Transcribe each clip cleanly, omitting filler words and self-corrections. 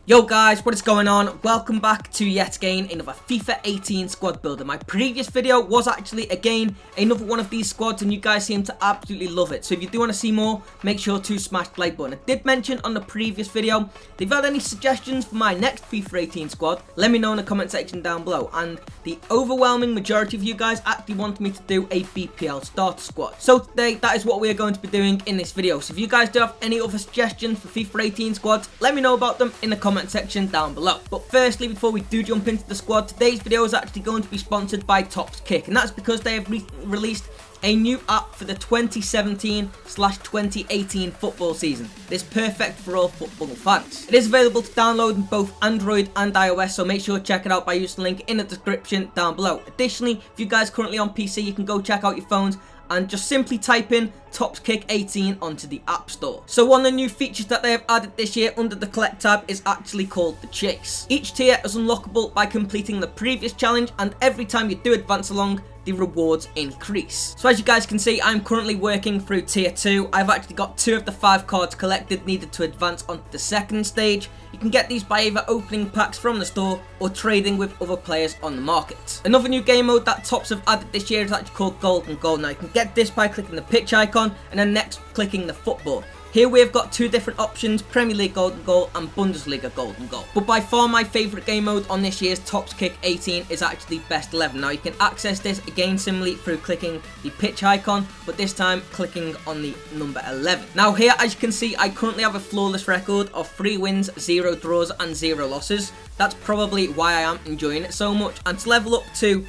Yo guys, what is going on? Welcome back to yet again another FIFA 18 squad builder. My previous video was actually again another one of these squads and you guys seem to absolutely love it. So if you do want to see more, make sure to smash the like button. I did mention on the previous video, if you've had any suggestions for my next FIFA 18 squad, let me know in the comment section down below. And the overwhelming majority of you guys actually want me to do a BPL starter squad. So today, that is what we are going to be doing in this video. So if you guys do have any other suggestions for FIFA 18 squads, let me know about them in the comment section down below. But firstly, before we do jump into the squad, today's video is actually going to be sponsored by TopKick, and that's because they have released a new app for the 2017/2018 football season. It's perfect for all football fans. It is available to download in both Android and iOS, so make sure to check it out by using the link in the description down below. Additionally, if you guys are currently on PC, you can go check out your phones and just simply type in TopKick 18 onto the App Store. So one of the new features that they have added this year under the Collect tab is actually called the Chase. Each tier is unlockable by completing the previous challenge, and every time you do advance along, the rewards increase. So as you guys can see, I'm currently working through tier 2. I've actually got 2 of the 5 cards collected needed to advance onto the second stage. You can get these by either opening packs from the store or trading with other players on the market. Another new game mode that Tops have added this year is actually called Golden Goal. Now you can get this by clicking the pitch icon and then next clicking the football. Here we have got 2 different options, Premier League Golden Goal and Bundesliga Golden Goal. But by far my favourite game mode on this year's TopKick 18 is actually Best 11. Now you can access this again similarly through clicking the pitch icon, but this time clicking on the number 11. Now here, as you can see, I currently have a flawless record of 3 wins, 0 draws and 0 losses. That's probably why I am enjoying it so much. And to level up to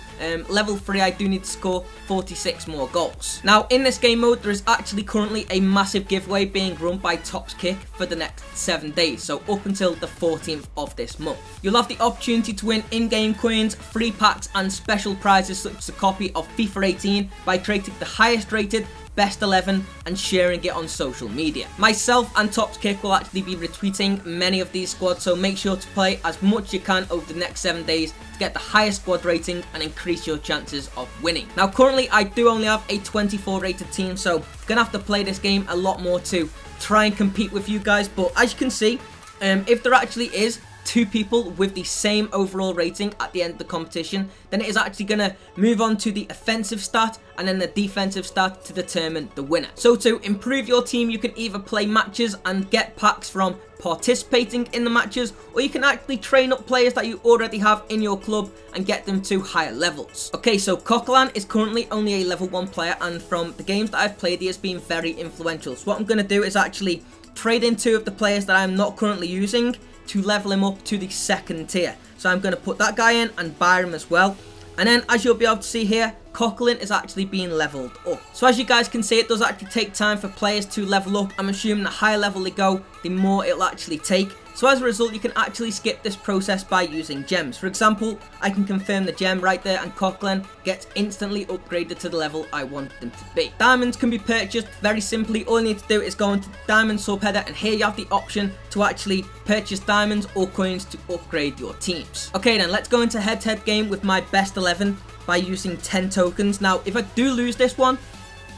level 3, I do need to score 46 more goals. Now in this game mode, there is actually currently a massive giveaway being run by TopKick for the next 7 days, so up until the 14th of this month. You'll have the opportunity to win in-game coins, free packs and special prizes such as a copy of FIFA 18 by creating the highest rated Best 11 and sharing it on social media. Myself and TopKick will actually be retweeting many of these squads, so make sure to play as much as you can over the next 7 days to get the highest squad rating and increase your chances of winning. Now currently I do only have a 24 rated team, so I'm gonna have to play this game a lot more to try and compete with you guys. But as you can see, if there actually is 2 people with the same overall rating at the end of the competition, then it is actually going to move on to the offensive stat and then the defensive stat to determine the winner. So to improve your team, you can either play matches and get packs from participating in the matches, or you can actually train up players that you already have in your club and get them to higher levels. Okay, so Coquelin is currently only a level 1 player, and from the games that I've played, he has been very influential. So what I'm going to do is actually trade in 2 of the players that I'm not currently using to level him up to the 2nd tier. So I'm going to put that guy in and Byram as well. And then as you'll be able to see here, Coquelin is actually being leveled up. So as you guys can see, it does actually take time for players to level up. I'm assuming the higher level they go, the more it'll actually take. So as a result, you can actually skip this process by using gems. For example, I can confirm the gem right there and Coquelin gets instantly upgraded to the level I want them to be. Diamonds can be purchased very simply. All you need to do is go into the diamond subheader, and here you have the option to actually purchase diamonds or coins to upgrade your teams. Okay then, let's go into head-to-head game with my best 11 by using 10 tokens. Now if I do lose this one,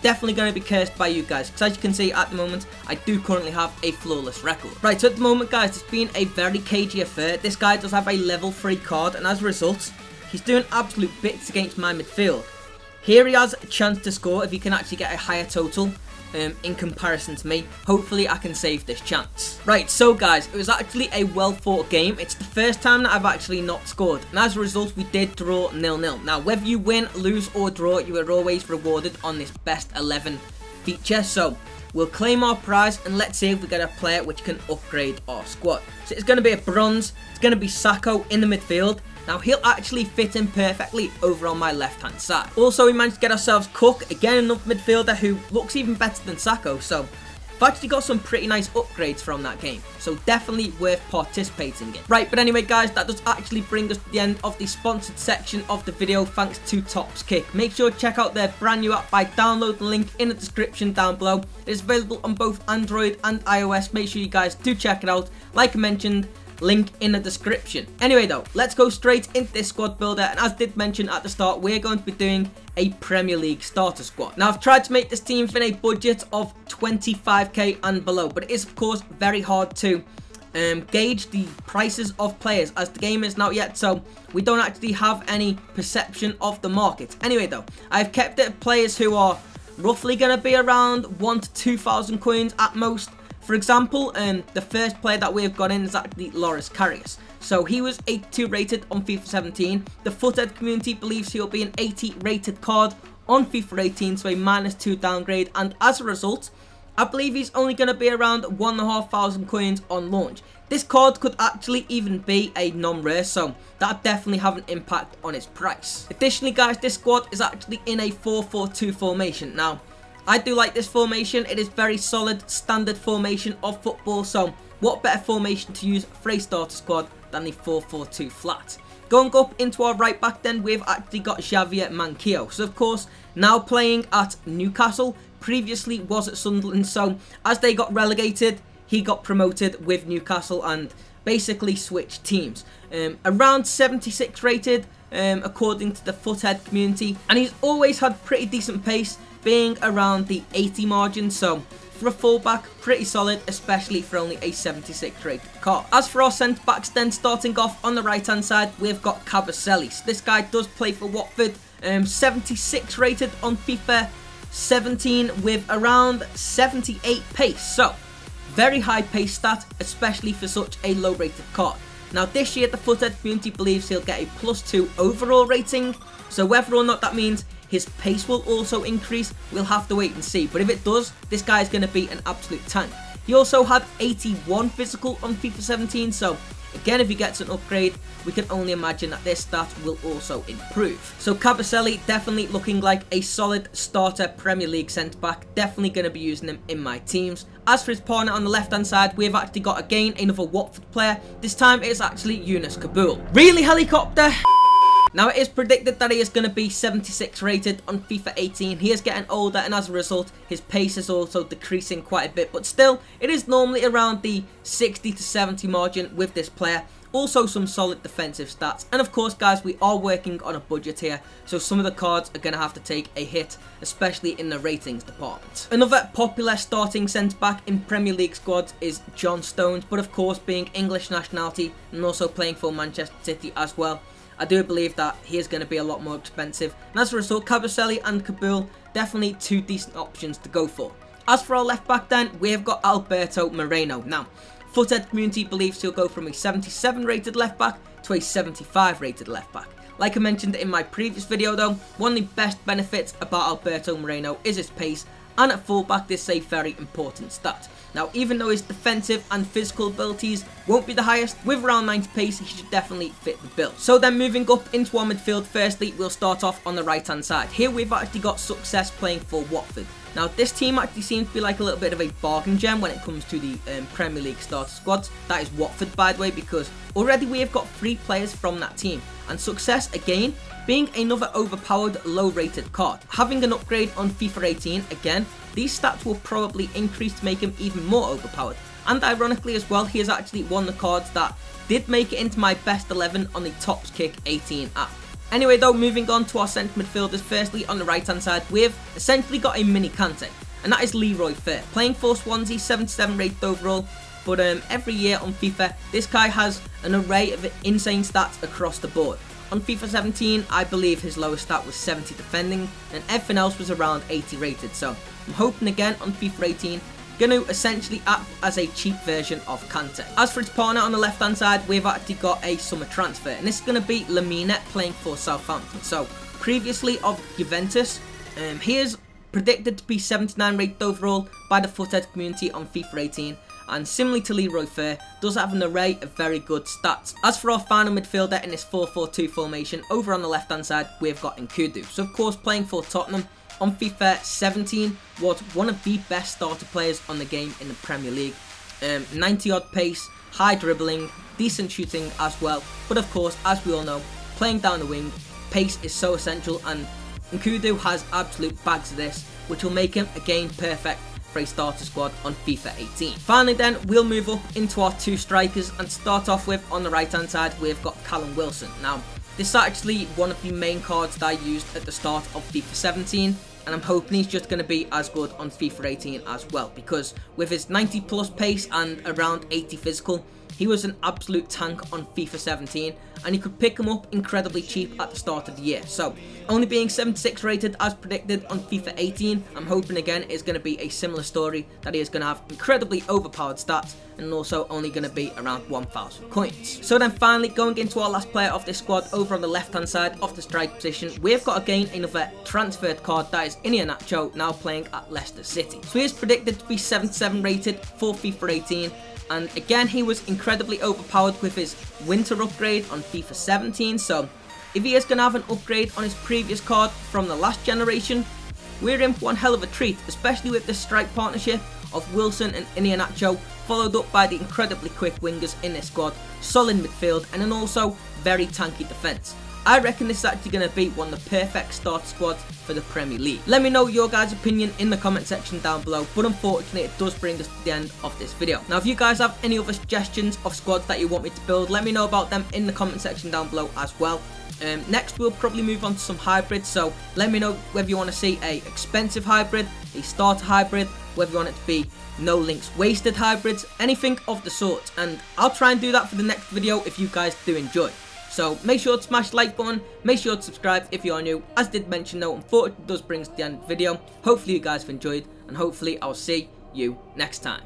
definitely going to be cursed by you guys, because as you can see at the moment I do currently have a flawless record. Right, so at the moment guys, it's been a very cagey affair. This guy does have a level 3 card, and as a result he's doing absolute bits against my midfield. Here he has a chance to score if he can actually get a higher total in comparison to me. Hopefully I can save this chance. Right, so guys, it was actually a well fought game. It's the first time that I've actually not scored, and as a result we did draw 0-0. Now whether you win, lose or draw, you are always rewarded on this best 11 feature. So we'll claim our prize and let's see if we get a player which can upgrade our squad. So it's going to be a bronze. It's going to be Sacco in the midfield. Now he'll actually fit in perfectly over on my left hand side. Also we managed to get ourselves Cook, again another midfielder who looks even better than Sacco. So I've actually got some pretty nice upgrades from that game, so definitely worth participating in. Right, but anyway guys, that does actually bring us to the end of the sponsored section of the video, thanks to TopKick. Make sure to check out their brand new app by downloading the link in the description down below. It is available on both Android and iOS. Make sure you guys do check it out. Like I mentioned, link in the description. Anyway though, let's go straight into this squad builder, and as did mention at the start, we're going to be doing a Premier League starter squad. Now I've tried to make this team fit a budget of 25k and below, but it is of course very hard to gauge the prices of players, as the game isn't out yet, so we don't actually have any perception of the market. Anyway though, I've kept it players who are roughly going to be around 1,000 to 2,000 coins at most. For example, the first player that we've got in is actually Loris Karius. So he was 82 rated on FIFA 17. The Foothead community believes he'll be an 80 rated card on FIFA 18, so a -2 downgrade, and as a result, I believe he's only going to be around 1,500 coins on launch. This card could actually even be a non-rare, so that definitely have an impact on its price. Additionally guys, this squad is actually in a 4-4-2 formation. Now, I do like this formation. It is very solid, standard formation of football, so what better formation to use for a starter squad than the 4-4-2 flat. Going up into our right back then, we've actually got Javier Manquillo. So of course, now playing at Newcastle, previously was at Sunderland, so as they got relegated, he got promoted with Newcastle and basically switched teams. Around 76 rated, according to the Foothead community, and he's always had pretty decent pace, being around the 80 margin, so for a fullback, pretty solid, especially for only a 76 rated card. As for our centre backs then, starting off on the right hand side, we've got Kabasele. So this guy does play for Watford, 76 rated on FIFA 17 with around 78 pace, so very high pace stat, especially for such a low rated card. Now this year the Foothead community believes he'll get a +2 overall rating, so whether or not that means his pace will also increase, we'll have to wait and see, but if it does, this guy is going to be an absolute tank. He also had 81 physical on FIFA 17, so again, if he gets an upgrade, we can only imagine that this stat will also improve. So Kabasele definitely looking like a solid starter Premier League centre-back. Definitely going to be using him in my teams. As for his partner on the left-hand side, we've actually got again another Watford player. This time it is actually Yunus Kabul. Really, helicopter? Now it is predicted that he is going to be 76 rated on FIFA 18. He is getting older, and as a result his pace is also decreasing quite a bit, but still it is normally around the 60 to 70 margin with this player. Also some solid defensive stats, and of course guys, we are working on a budget here, so some of the cards are going to have to take a hit, especially in the ratings department. Another popular starting centre back in Premier League squads is John Stones, but of course being English nationality and also playing for Manchester City as well, I do believe that he is going to be a lot more expensive, and as a result, Kabasele and Kabul definitely two decent options to go for. As for our left back then, we have got Alberto Moreno. Now, Foothead community believes he'll go from a 77 rated left back to a 75 rated left back. Like I mentioned in my previous video though, one of the best benefits about Alberto Moreno is his pace, and at fullback this is a very important stat. Now, even though his defensive and physical abilities won't be the highest, with around 90 pace, he should definitely fit the bill. So then moving up into our midfield, firstly, we'll start off on the right-hand side. Here we've actually got Success playing for Watford. Now, this team actually seems to be like a little bit of a bargain gem when it comes to the Premier League starter squads. That is Watford, by the way, because already we have got 3 players from that team. And Success, again, being another overpowered, low-rated card. Having an upgrade on FIFA 18, again, these stats will probably increase to make him even more overpowered. And ironically as well, he is actually one of the cards that did make it into my best 11 on the TopKick 18 app. Anyway though, moving on to our centre midfielders, firstly on the right hand side, we've essentially got a mini Kante, and that is Leroy Fer. Playing for Swansea, 77 rated overall, but every year on FIFA, this guy has an array of insane stats across the board. On FIFA 17, I believe his lowest stat was 70 defending, and everything else was around 80 rated, so I'm hoping again on FIFA 18, going to essentially act as a cheap version of Kante. As for his partner on the left hand side, we've actually got a summer transfer, and this is going to be Lemina playing for Southampton. So previously of Juventus, he is predicted to be 79 rated overall by the Foothead community on FIFA 18, and similarly to Leroy Fer, does have an array of very good stats. As for our final midfielder in this 4-4-2 formation, over on the left hand side, we've got Nkudu. So of course playing for Tottenham, on FIFA 17 was one of the best starter players on the game in the Premier League. 90 odd pace, high dribbling, decent shooting as well, but of course, as we all know, playing down the wing, pace is so essential, and Nkudu has absolute bags of this, which will make him again perfect for a starter squad on FIFA 18. Finally then, we'll move up into our 2 strikers, and start off with, on the right hand side, we've got Callum Wilson. Now, this is actually one of the main cards that I used at the start of FIFA 17, and I'm hoping he's just going to be as good on FIFA 18 as well, because with his 90 plus pace and around 80 physical, he was an absolute tank on FIFA 17, and you could pick him up incredibly cheap at the start of the year. So only being 76 rated as predicted on FIFA 18, I'm hoping again it's going to be a similar story, that he is going to have incredibly overpowered stats and also only going to be around 1,000 coins. So then finally, going into our last player of this squad, over on the left hand side of the strike position, we've got again another transferred card, that is Iheanacho, now playing at Leicester City. So he is predicted to be 77 rated for FIFA 18, and again he was incredibly overpowered with his winter upgrade on FIFA 17, so if he is going to have an upgrade on his previous card from the last generation, we're in for one hell of a treat, especially with the strike partnership of Wilson and Iheanacho, followed up by the incredibly quick wingers in this squad, solid midfield, and then also very tanky defence. I reckon this is actually going to be one of the perfect start squads for the Premier League. Let me know your guys' opinion in the comment section down below, but unfortunately it does bring us to the end of this video. Now if you guys have any other suggestions of squads that you want me to build, let me know about them in the comment section down below as well. Next we'll probably move on to some hybrids, so let me know whether you want to see a expensive hybrid, a starter hybrid, whether you want it to be no links wasted hybrids, anything of the sort, and I'll try and do that for the next video if you guys do enjoy. So make sure to smash the like button, make sure to subscribe if you are new. As did mention though, unfortunately it does bring us to the end of the video. Hopefully you guys have enjoyed, and hopefully I'll see you next time.